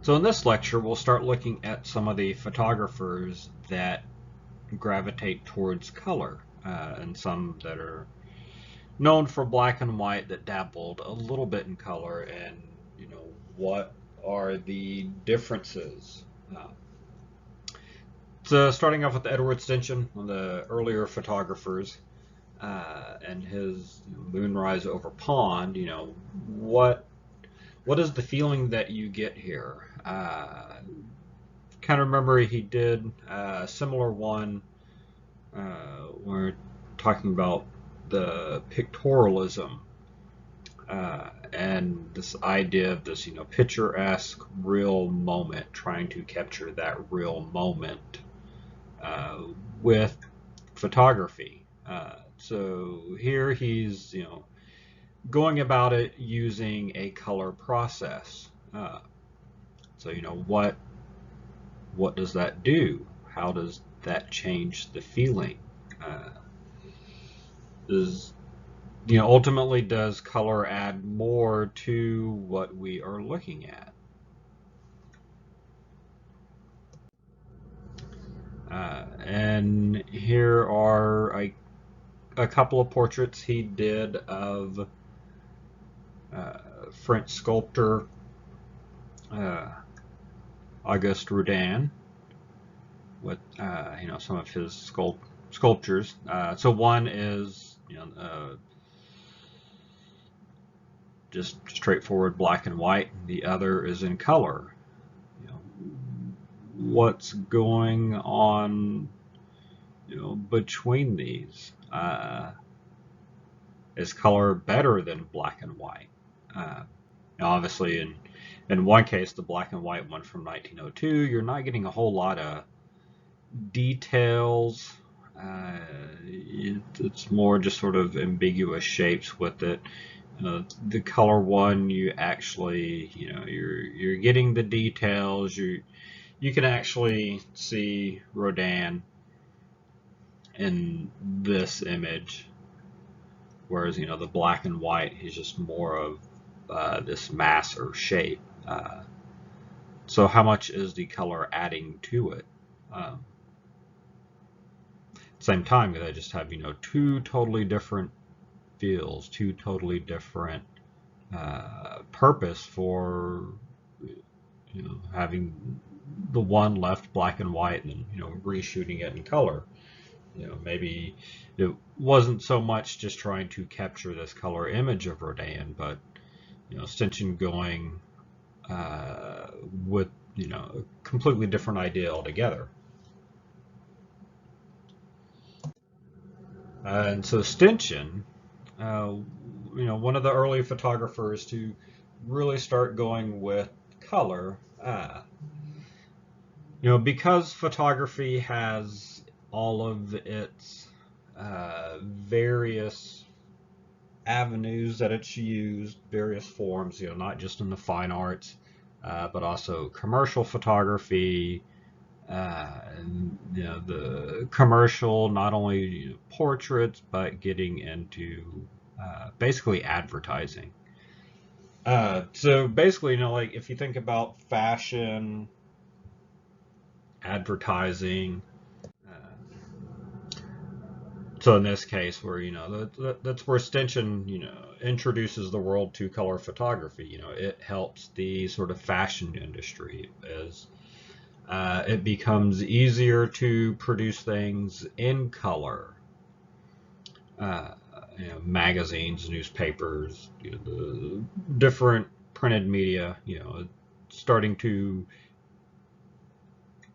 So in this lecture, we'll start looking at some of the photographers that gravitate towards color, and some that are known for black and white that dabbled a little bit in color, and what are the differences. So starting off with Edward Stinchen, one of the earlier photographers, and his Moonrise Over Pond. What is the feeling that you get here? Kind of remember he did a similar one. We're talking about the pictorialism and this idea of this, picturesque real moment, trying to capture that real moment with photography. So here he's, going about it using a color process. So what does that do? How does that change the feeling? Ultimately, does color add more to what we are looking at? And here are a couple of portraits he did of French sculptor Auguste Rodin, with some of his sculptures. So one is just straightforward black and white. The other is in color. What's going on between these? Is color better than black and white? Obviously, in one case, the black and white one from 1902, you're not getting a whole lot of details. It's more just sort of ambiguous shapes with it. The color one, you actually, you're getting the details. You can actually see Rodin in this image, whereas the black and white is just more of this mass or shape. So how much is the color adding to it? Same time, they just have two totally different feels, two totally different purpose for having the one left black and white and reshooting it in color. Maybe it wasn't so much just trying to capture this color image of Rodin, but Stinchen going with a completely different idea altogether. And so Stinchen, one of the early photographers to really start going with color, because photography has all of its various avenues that it's used, various forms, not just in the fine arts, but also commercial photography, and the commercial, not only portraits, but getting into basically advertising. So basically, like if you think about fashion, advertising, so in this case, where that's where Stinchen introduces the world to color photography. It helps the sort of fashion industry as it becomes easier to produce things in color. Magazines, newspapers, the different printed media, starting to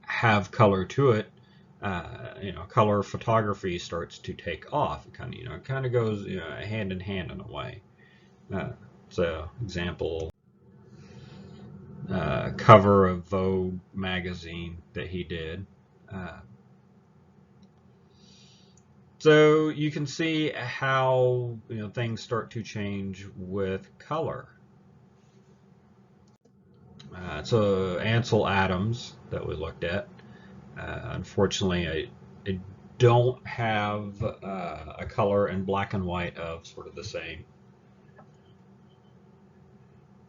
have color to it. Color photography starts to take off. It kind of goes hand in hand in a way. So, example, cover of Vogue magazine that he did. So you can see how things start to change with color. So Ansel Adams that we looked at. Unfortunately, I don't have a color in black and white of sort of the same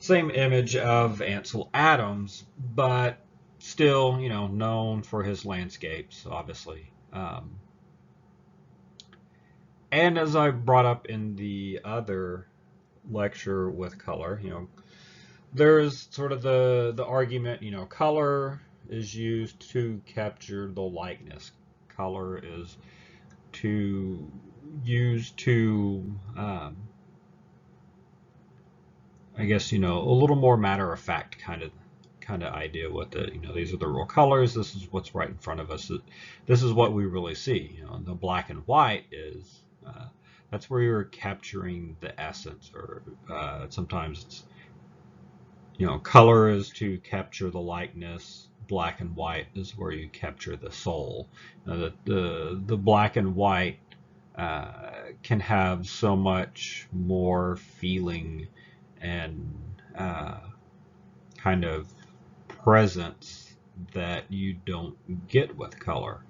same image of Ansel Adams, but still, known for his landscapes, obviously. And as I brought up in the other lecture with color, there's sort of the argument, color is used to capture the likeness. Color is used to, I guess, a little more matter of fact kind of idea with it. These are the real colors. This is what's right in front of us. This is what we really see. The black and white is that's where you're capturing the essence, or sometimes it's color is to capture the likeness. Black and white is where you capture the soul. The black and white can have so much more feeling and kind of presence that you don't get with color.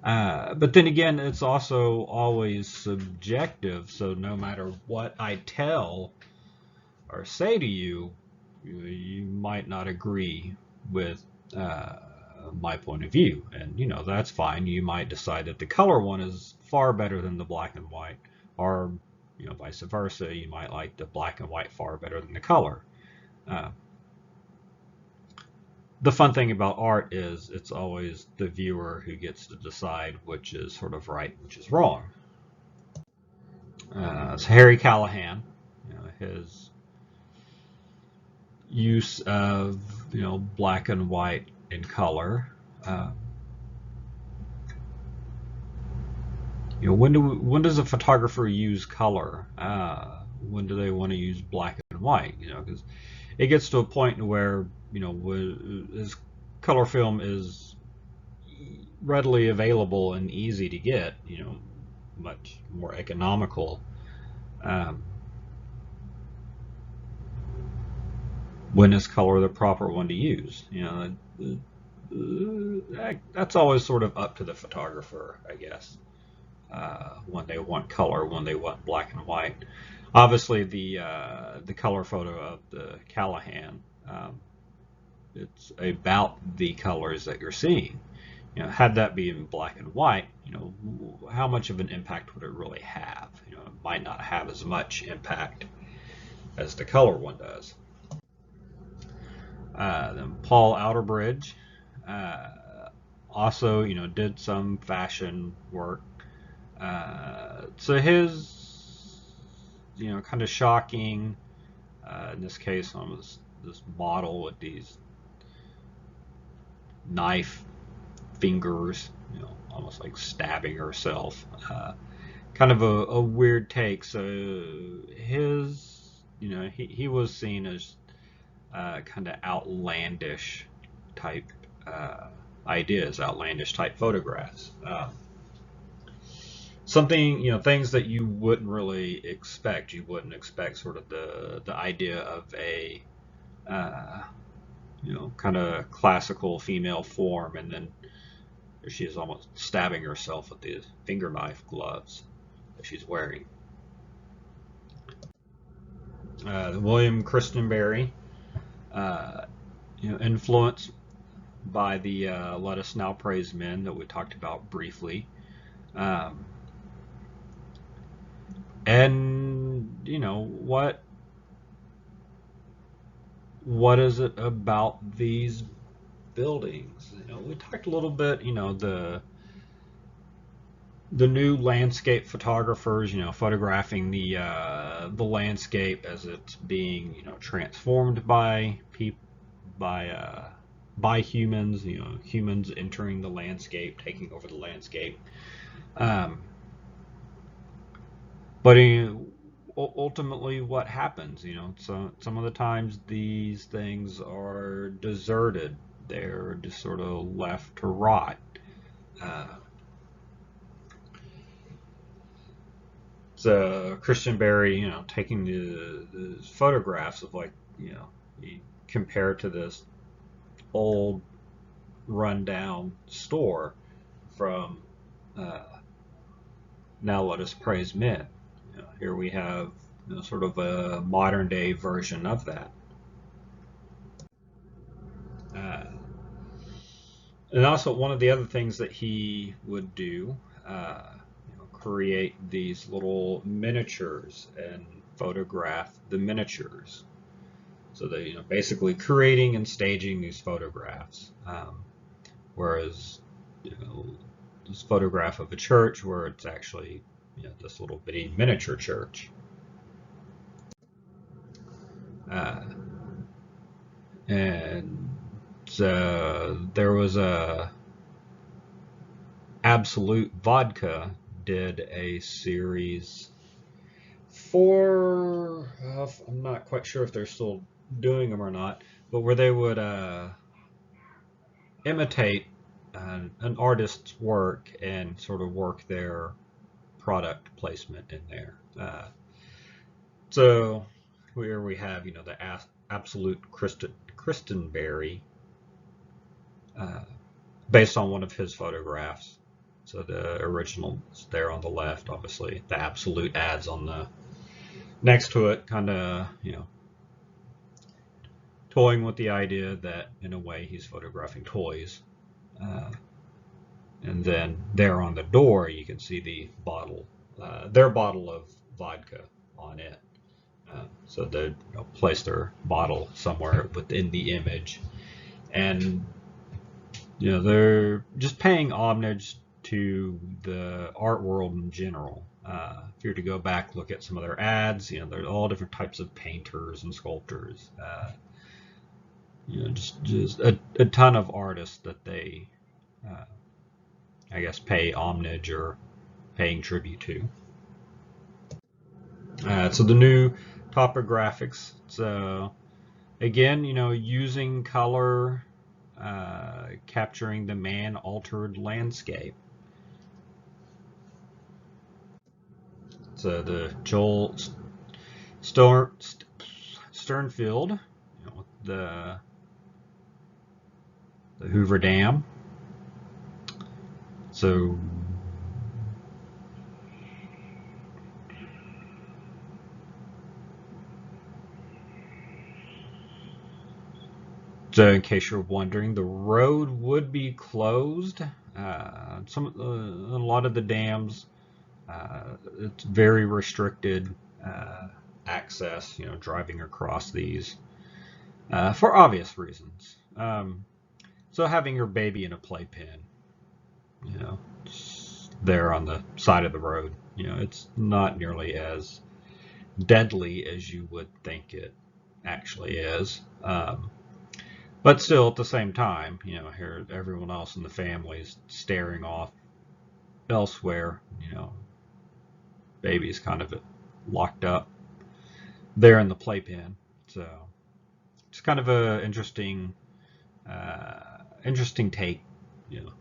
But then again, it's also always subjective, so no matter what I tell or say to you, you might not agree with my point of view, and that's fine. You might decide that the color one is far better than the black and white, or vice versa. You might like the black and white far better than the color. The fun thing about art is it's always the viewer who gets to decide which is sort of right, which is wrong. So Harry Callahan, his use of black and white in color. When does a photographer use color? When do they want to use black and white? Because it gets to a point where his color film is readily available and easy to get. Much more economical. When is color the proper one to use? That's always sort of up to the photographer, I guess. When they want color, when they want black and white. Obviously, the color photo of the Callahan, it's about the colors that you're seeing. Had that be in black and white, how much of an impact would it really have? It might not have as much impact as the color one does. Then Paul Outerbridge also, did some fashion work. So his, kind of shocking, in this case, on this model with these knife fingers, almost like stabbing herself. Kind of a weird take. So his, he was seen as kind of outlandish type ideas, outlandish type photographs. Something, things that you wouldn't really expect. You wouldn't expect sort of the idea of a, kind of classical female form, and then she is almost stabbing herself with these finger knife gloves that she's wearing. William Christenberry, influenced by the Let Us Now Praise Men that we talked about briefly. And what is it about these buildings? We talked a little bit, the new landscape photographers, photographing the landscape as it's being, transformed by humans, humans entering the landscape, taking over the landscape. But ultimately, what happens? So some of the times these things are deserted; they're just sort of left to rot. So Christenberry, taking the photographs of you compare it to this old rundown store from Now Let Us Praise Men. Here we have sort of a modern day version of that. And also, one of the other things that he would do, create these little miniatures and photograph the miniatures. So they, basically creating and staging these photographs. Whereas, this photograph of a church where it's actually, this little bitty miniature church. And there was a Absolut Vodka did a series for, I'm not quite sure if they're still doing them or not, but where they would imitate an artist's work and sort of work their product placement in there. So here we have, the Absolut Christenberry, based on one of his photographs. So the original is there on the left, obviously. The Absolut ads on the next to it, kind of, toying with the idea that, in a way, he's photographing toys. And then there on the door, you can see the bottle, their bottle of vodka on it. So they place their bottle somewhere within the image. And, they're just paying homage to the art world in general. If you were to go back, look at some of their ads, there's all different types of painters and sculptors. Just a ton of artists that they, I guess, pay homage or paying tribute to. So the new topographics. So again, using color, capturing the man-altered landscape. So the Joel Sternfield, the Hoover Dam. So in case you're wondering, the road would be closed. A lot of the dams, it's very restricted access, driving across these for obvious reasons. So having your baby in a playpen, there on the side of the road, it's not nearly as deadly as you would think it actually is. But still, at the same time, here everyone else in the family is staring off elsewhere. Baby's kind of locked up there in the playpen. So it's kind of a interesting take,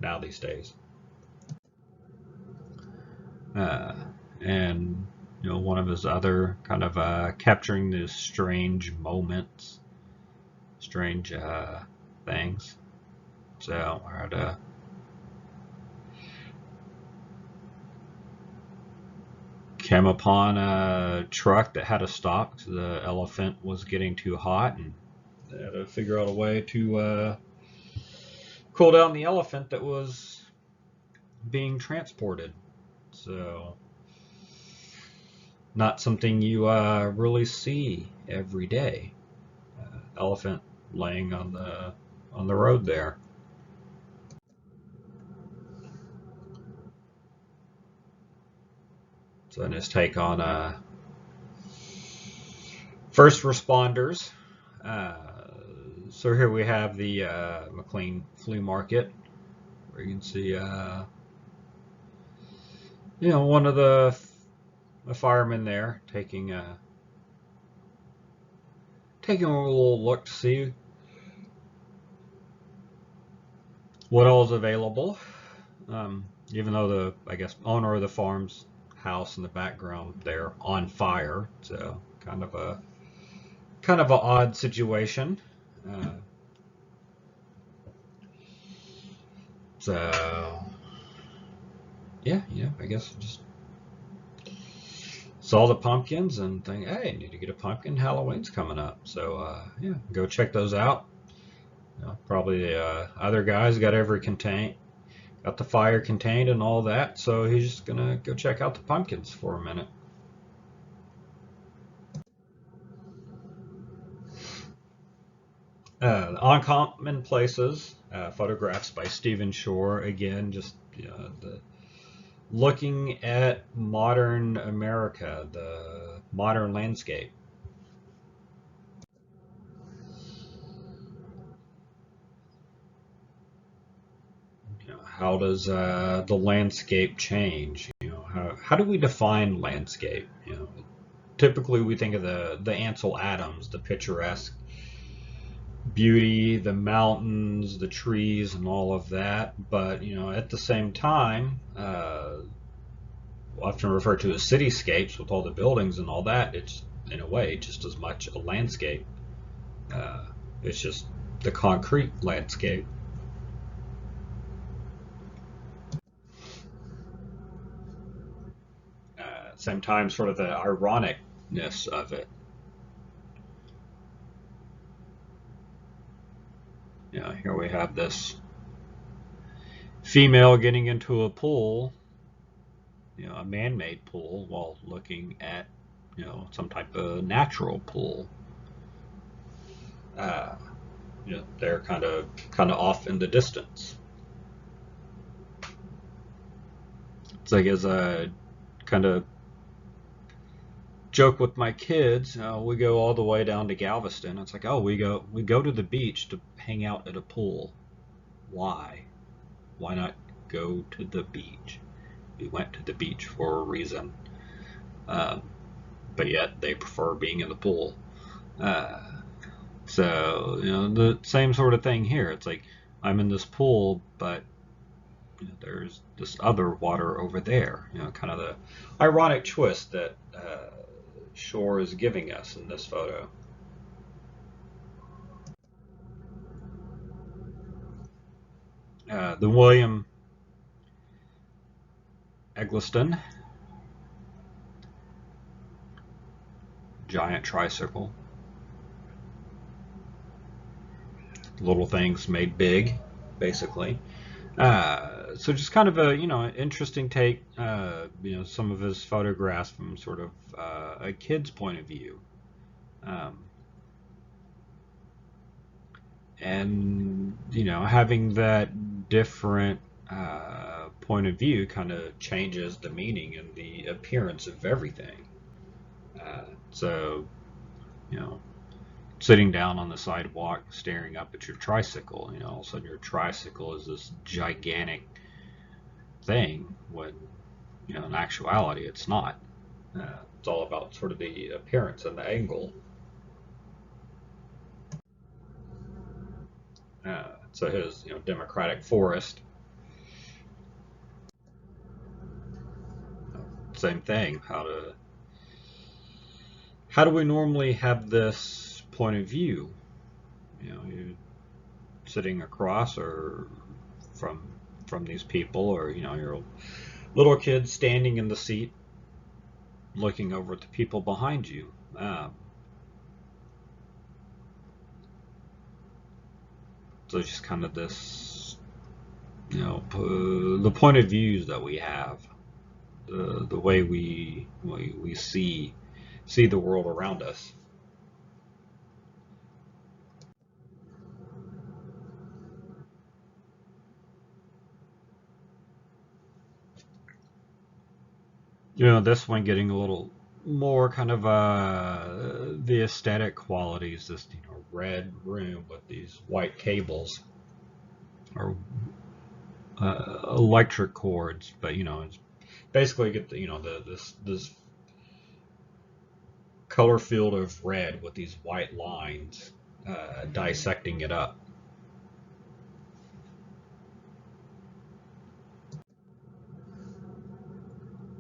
now these days. And one of his other kind of capturing these strange moments, strange things. So we're at came upon a truck that had to stop because the elephant was getting too hot, and they had to figure out a way to cool down the elephant that was being transported. So not something you really see every day. Elephant laying on the road there. So in his take on first responders. So here we have the McLean Flea Market, where you can see one of the firemen there taking a little look to see what all is available. Even though the, I guess, owner of the farm's house in the background there on fire, so kind of a odd situation. So yeah, I guess just saw the pumpkins and think, hey, I need to get a pumpkin. Halloween's coming up, so yeah, go check those out. You know, probably the other guy's got got the fire contained and all that, so he's just gonna go check out the pumpkins for a minute. Uncommon Places, photographs by Stephen Shore. Again, just looking at modern America, the modern landscape. How does the landscape change? How do we define landscape? Typically we think of the Ansel Adams, the picturesque beauty, the mountains, the trees, and all of that. But at the same time, often referred to as cityscapes with all the buildings and all that. It's in a way just as much a landscape. It's just the concrete landscape. Same time, sort of the ironicness of it. Here we have this female getting into a pool, a man-made pool, while looking at, some type of natural pool. They're kind of off in the distance. It's like as a kind of joke with my kids, we go all the way down to Galveston. It's like, oh, we go to the beach to hang out at a pool. Why? Why not go to the beach? We went to the beach for a reason. But yet they prefer being in the pool. So, the same sort of thing here. It's like, I'm in this pool, but there's this other water over there. Kind of the ironic twist that Shore is giving us in this photo. The William Eggleston giant tricycle. Little things made big, basically. So just kind of a interesting take. Some of his photographs from sort of a kid's point of view, and having that different point of view kind of changes the meaning and the appearance of everything. So sitting down on the sidewalk, staring up at your tricycle, all of a sudden your tricycle is this gigantic thing when in actuality it's not. It's all about sort of the appearance and the angle. So his democratic forest, same thing. How do we normally have this point of view? You're sitting across or from these people, or your little kid standing in the seat looking over at the people behind you. So just kind of this, the point of views that we have, the way we see the world around us. This one getting a little more kind of the aesthetic qualities. This red room with these white cables or electric cords, but it's basically get this color field of red with these white lines dissecting it up.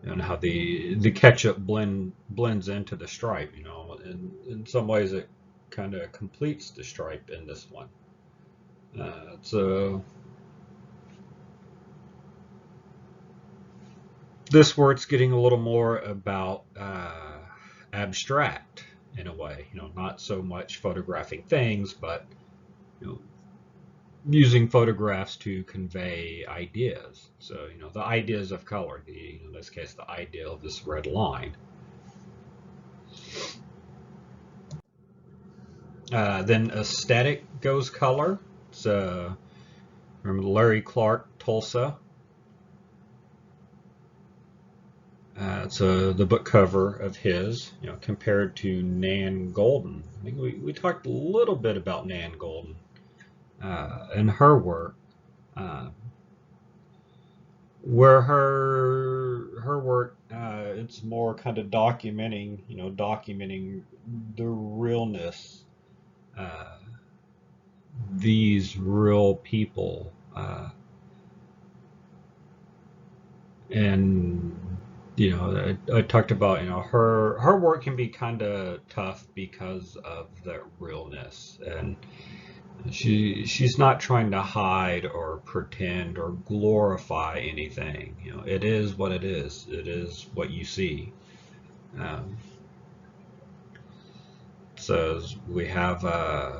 And how the ketchup blends into the stripe, and in some ways it kind of completes the stripe in this one. So this where it's getting a little more about abstract in a way, not so much photographing things, but using photographs to convey ideas. So, the ideas of color, in this case, the idea of this red line. Then aesthetic goes color. So, remember Larry Clark, Tulsa. So the book cover of his, compared to Nan Goldin. I think we talked a little bit about Nan Goldin and her work, where her work it's more kind of documenting the realness, uh, these real people, and I talked about her work can be kind of tough because of that realness, and she's not trying to hide or pretend or glorify anything. It is what it is. It is what you see. Um, so we have uh,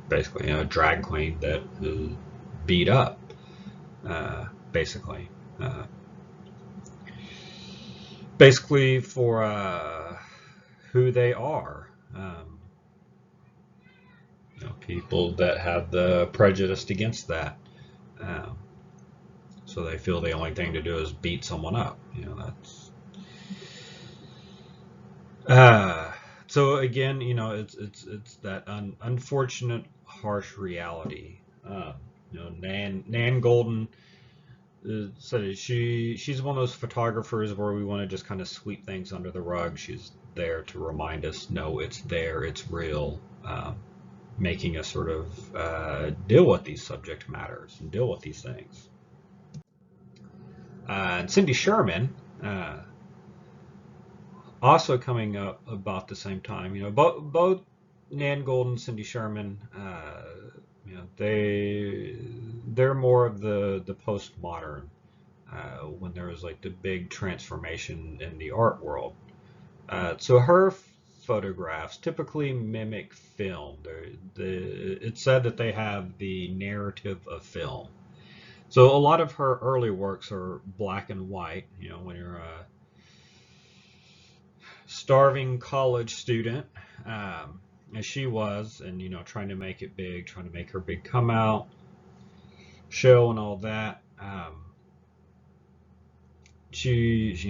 basically a drag queen that is beat up, basically. Uh, Basically for who they are. People that have the prejudice against that. Um, so they feel the only thing to do is beat someone up. That's. So again, it's that unfortunate, harsh reality. Nan Goldin so she's one of those photographers where we want to just kind of sweep things under the rug. She's there to remind us, no, it's there, it's real, making us sort of deal with these subject matters and deal with these things. And Cindy Sherman, also coming up about the same time. Both Nan Goldin and Cindy Sherman, they're more of the postmodern, when there was like the big transformation in the art world. So her photographs typically mimic film. It's said that they have the narrative of film. So a lot of her early works are black and white. When you're a starving college student, as she was, and trying to make it big, trying to make her big come out show and all that. She's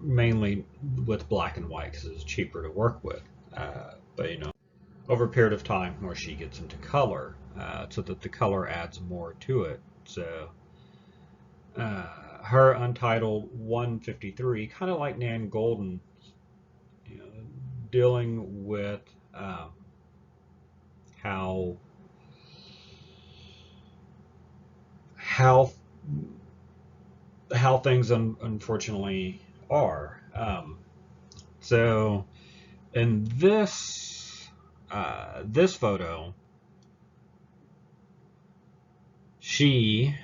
mainly with black and white because it's cheaper to work with. But over a period of time, where she gets into color, so that the color adds more to it. So her Untitled 153, kind of like Nan Goldin, dealing with how how how things unfortunately are. So in this photo, she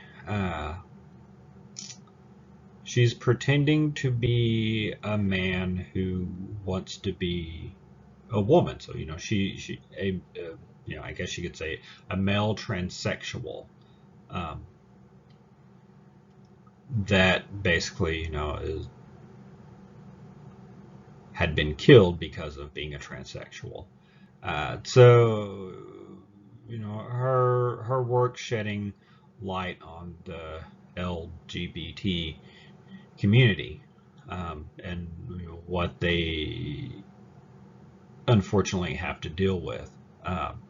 she's pretending to be a man who wants to be a woman. So I guess you could say a male transsexual, um, that basically had been killed because of being a transsexual. So her work shedding light on the LGBT community, and what they unfortunately have to deal with. Um,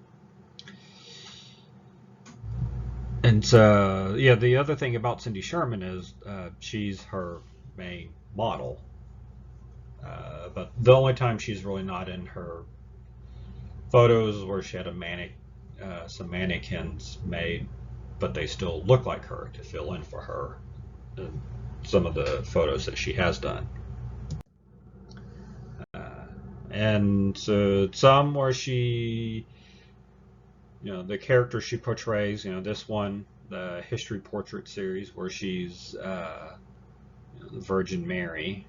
and so, yeah, the other thing about Cindy Sherman is she's her main model. But the only time she's really not in her photos where she had some mannequins made, but they still look like her to fill in for her in some of the photos that she has done. And so some where she, the character she portrays, this one, the History Portrait series, where she's the Virgin Mary.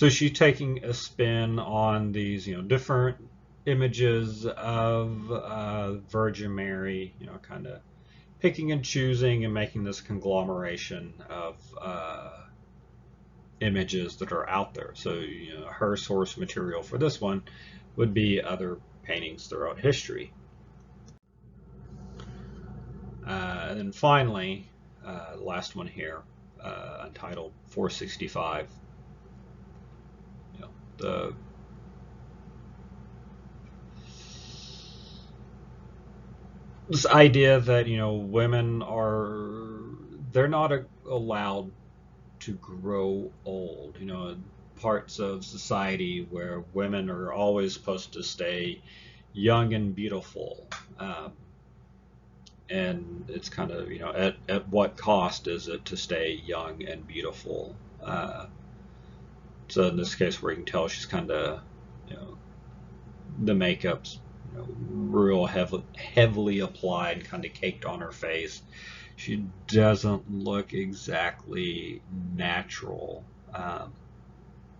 So she's taking a spin on these, different images of Virgin Mary, kind of picking and choosing and making this conglomeration of images that are out there. So, her source material for this one would be other paintings throughout history. And then finally, last one here, entitled 465. The this idea that women they're not allowed to grow old. Parts of society where women are always supposed to stay young and beautiful. And it's kind of, at what cost is it to stay young and beautiful? So in this case, where you can tell she's kind of, the makeup's, real heavily applied, kind of caked on her face. She doesn't look exactly natural.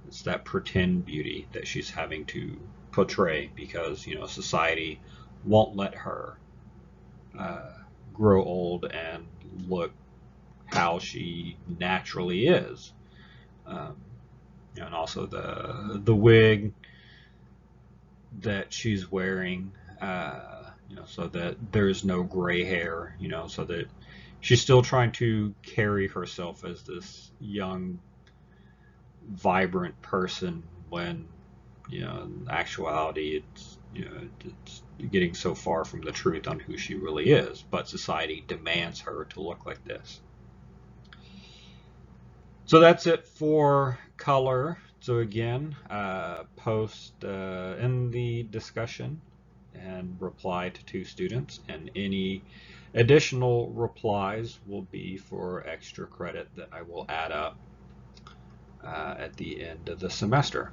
It's that pretend beauty that she's having to portray because, society won't let her grow old and look how she naturally is. And also the wig that she's wearing, so that there's no gray hair, so that she's still trying to carry herself as this young, vibrant person when, in actuality, it's getting so far from the truth on who she really is. But society demands her to look like this. So that's it for color. So again, post in the discussion and reply to 2 students, and any additional replies will be for extra credit that I will add up at the end of the semester.